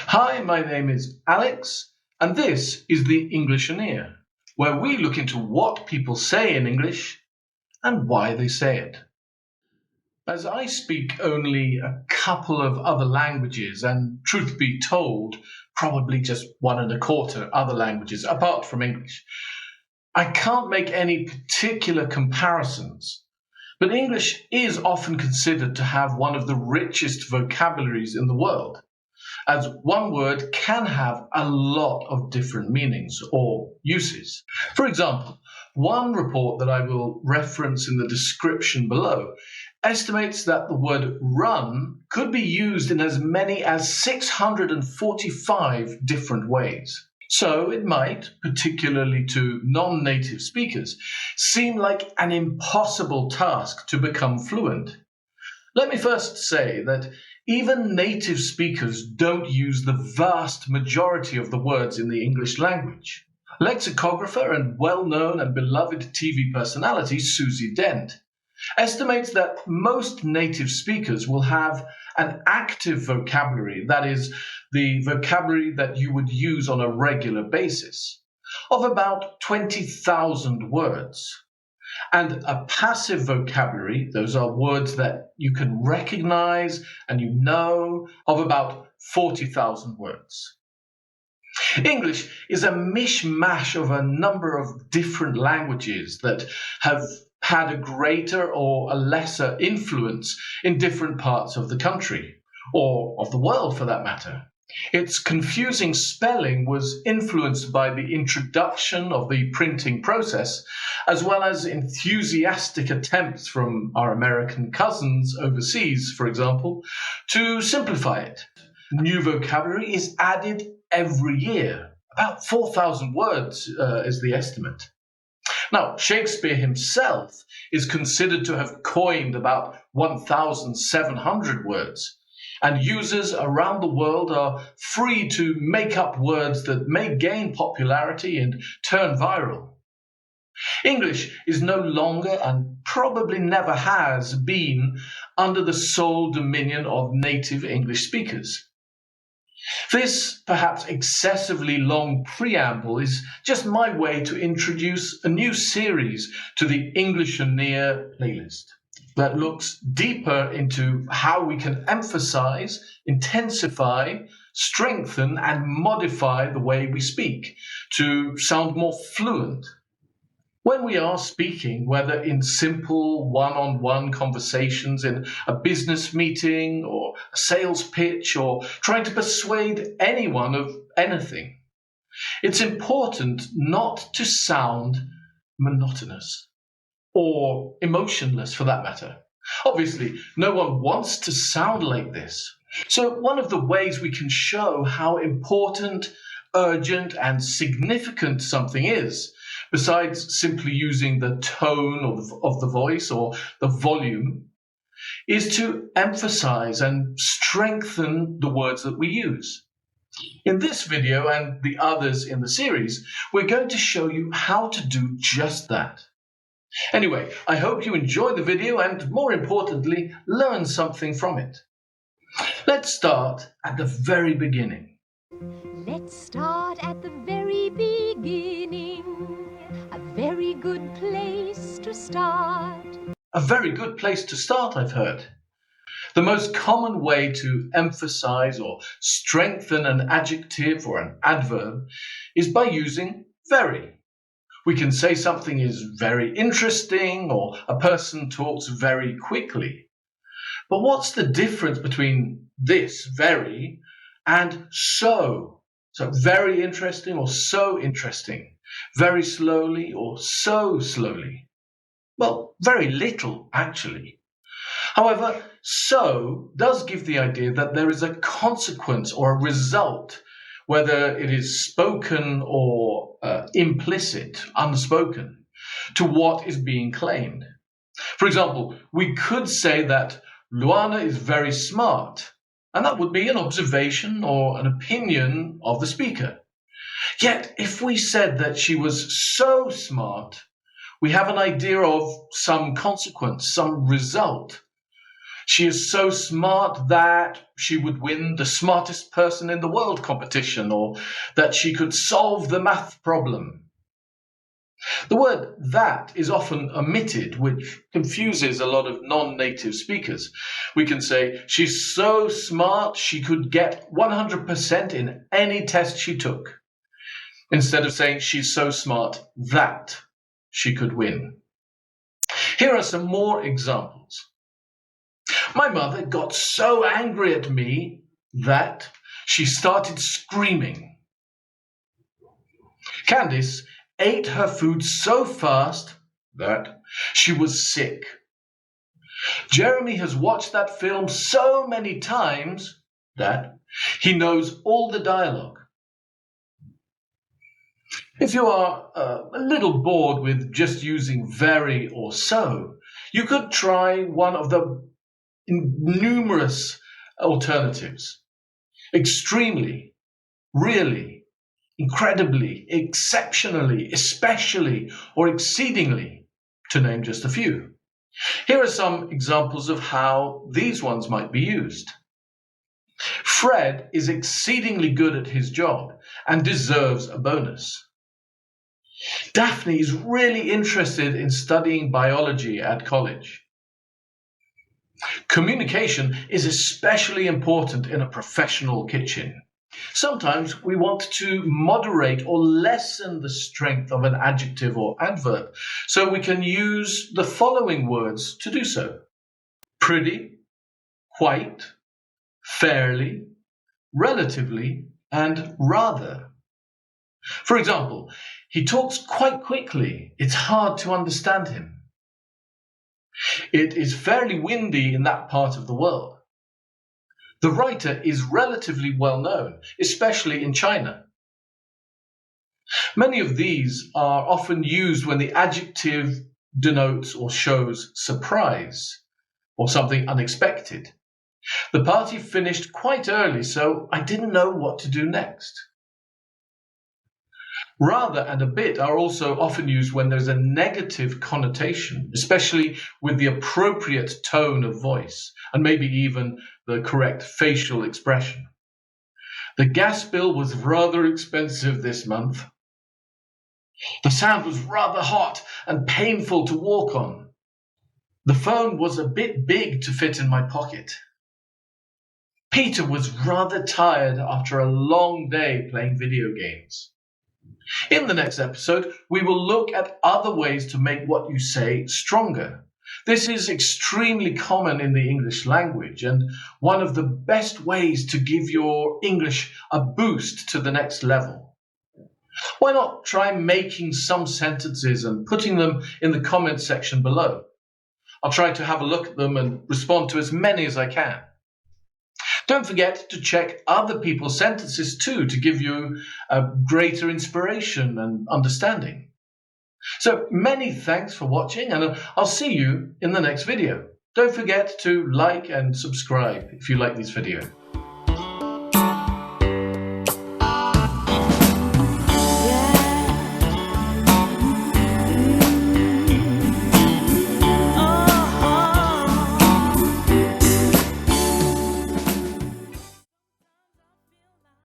Hi, my name is Alex, and this is the Englishoneer, where we look into what people say in English and why they say it. As I speak only a couple of other languages, and truth be told, probably just one and a quarter other languages apart from English, I can't make any particular comparisons. But English is often considered to have one of the richest vocabularies in the world, as one word can have a lot of different meanings or uses. For example, one report that I will reference in the description below estimates that the word run could be used in as many as 645 different ways. So it might, particularly to non-native speakers, seem like an impossible task to become fluent. Let me first say that even native speakers don't use the vast majority of the words in the English language. Lexicographer and well-known and beloved TV personality Susie Dent estimates that most native speakers will have an active vocabulary, that is, the vocabulary that you would use on a regular basis, of about 20,000 words. And a passive vocabulary, those are words that you can recognize and you know, of about 40,000 words. English is a mishmash of a number of different languages that have had a greater or a lesser influence in different parts of the country, or of the world for that matter. Its confusing spelling was influenced by the introduction of the printing process, as well as enthusiastic attempts from our American cousins overseas, for example, to simplify it. New vocabulary is added every year. About 4,000 words is the estimate. Now, Shakespeare himself is considered to have coined about 1,700 words, and users around the world are free to make up words that may gain popularity and turn viral. English is no longer, and probably never has been, under the sole dominion of native English speakers. This perhaps excessively long preamble is just my way to introduce a new series to the Englishoneer playlist that looks deeper into how we can emphasize, intensify, strengthen, and modify the way we speak to sound more fluent. When we are speaking, whether in simple one-on-one conversations in a business meeting or a sales pitch or trying to persuade anyone of anything, it's important not to sound monotonous or emotionless for that matter. Obviously, no one wants to sound like this. So one of the ways we can show how important, urgent, and significant something is, besides simply using the tone of the voice or the volume, is to emphasize and strengthen the words that we use. In this video and the others in the series, we're going to show you how to do just that. Anyway, I hope you enjoy the video and, more importantly, learn something from it. Let's start at the very beginning. Let's start at the very beginning. A very good place to start. A very good place to start, I've heard. The most common way to emphasize or strengthen an adjective or an adverb is by using very. We can say something is very interesting or a person talks very quickly. But what's the difference between this, very, and so? So very interesting or so interesting, very slowly or so slowly. Well, very little, actually. However, so does give the idea that there is a consequence or a result, whether it is spoken or implicit, unspoken, to what is being claimed. For example, we could say that Luana is very smart, and that would be an observation or an opinion of the speaker. Yet, if we said that she was so smart, we have an idea of some consequence, some result. She is so smart that she would win the smartest person in the world competition, or that she could solve the math problem. The word that is often omitted, which confuses a lot of non-native speakers. We can say, she's so smart she could get 100% in any test she took, instead of saying she's so smart that she could win. Here are some more examples. My mother got so angry at me that she started screaming. Candice ate her food so fast that she was sick. Jeremy has watched that film so many times that he knows all the dialogue. If you are a little bored with just using very or so, you could try one of the numerous alternatives. Extremely, really, incredibly, exceptionally, especially, or exceedingly, to name just a few. Here are some examples of how these ones might be used. Fred is exceedingly good at his job and deserves a bonus. Daphne is really interested in studying biology at college. Communication is especially important in a professional kitchen. Sometimes we want to moderate or lessen the strength of an adjective or adverb, so we can use the following words to do so. Pretty, quite, fairly, relatively, and rather. For example, he talks quite quickly. It's hard to understand him. It is fairly windy in that part of the world. The writer is relatively well known, especially in China. Many of these are often used when the adjective denotes or shows surprise or something unexpected. The party finished quite early, so I didn't know what to do next. Rather and a bit are also often used when there's a negative connotation, especially with the appropriate tone of voice and maybe even the correct facial expression. The gas bill was rather expensive this month. The sand was rather hot and painful to walk on. The phone was a bit big to fit in my pocket. Peter was rather tired after a long day playing video games. In the next episode, we will look at other ways to make what you say stronger. This is extremely common in the English language and one of the best ways to give your English a boost to the next level. Why not try making some sentences and putting them in the comments section below? I'll try to have a look at them and respond to as many as I can. Don't forget to check other people's sentences too to give you a greater inspiration and understanding. So many thanks for watching, and I'll see you in the next video. Don't forget to like and subscribe if you like this video.